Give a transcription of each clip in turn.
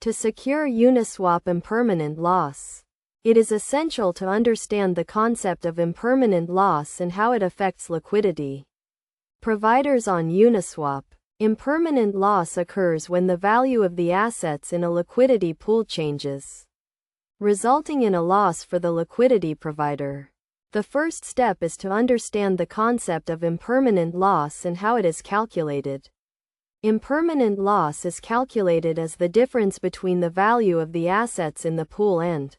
To secure Uniswap impermanent loss, it is essential to understand the concept of impermanent loss and how it affects liquidity providers on Uniswap. Impermanent loss occurs when the value of the assets in a liquidity pool changes, resulting in a loss for the liquidity provider. The first step is to understand the concept of impermanent loss and how it is calculated. Impermanent loss is calculated as the difference between the value of the assets in the pool and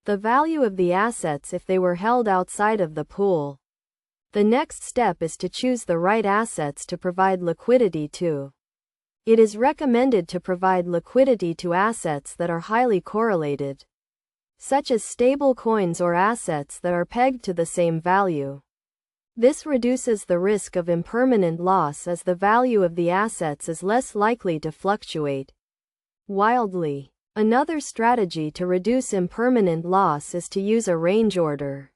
the value of the assets if they were held outside of the pool. The next step is to choose the right assets to provide liquidity to. It is recommended to provide liquidity to assets that are highly correlated, such as stable coins or assets that are pegged to the same value. This reduces the risk of impermanent loss as the value of the assets is less likely to fluctuate wildly. Another strategy to reduce impermanent loss is to use a range order,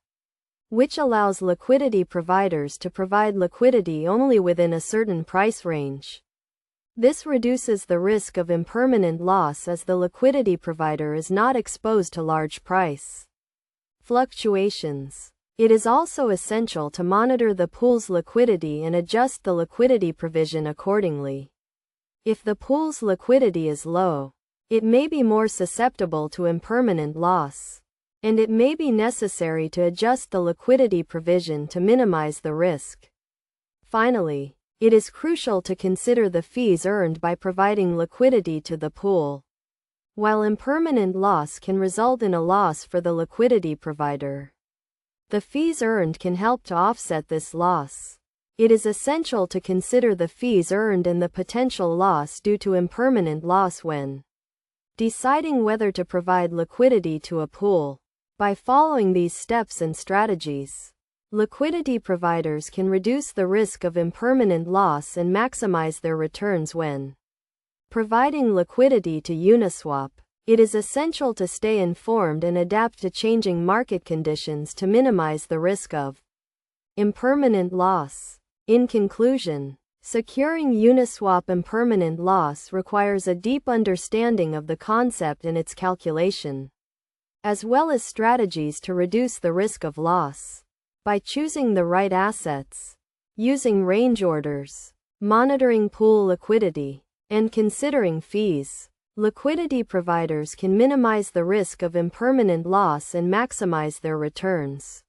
which allows liquidity providers to provide liquidity only within a certain price range. This reduces the risk of impermanent loss as the liquidity provider is not exposed to large price fluctuations. It is also essential to monitor the pool's liquidity and adjust the liquidity provision accordingly. If the pool's liquidity is low, it may be more susceptible to impermanent loss, and it may be necessary to adjust the liquidity provision to minimize the risk. Finally, it is crucial to consider the fees earned by providing liquidity to the pool. While impermanent loss can result in a loss for the liquidity provider, the fees earned can help to offset this loss. It is essential to consider the fees earned and the potential loss due to impermanent loss when deciding whether to provide liquidity to a pool. By following these steps and strategies, liquidity providers can reduce the risk of impermanent loss and maximize their returns when providing liquidity to Uniswap. It is essential to stay informed and adapt to changing market conditions to minimize the risk of impermanent loss. In conclusion, securing Uniswap impermanent loss requires a deep understanding of the concept and its calculation, as well as strategies to reduce the risk of loss. By choosing the right assets, using range orders, monitoring pool liquidity, and considering fees, liquidity providers can minimize the risk of impermanent loss and maximize their returns.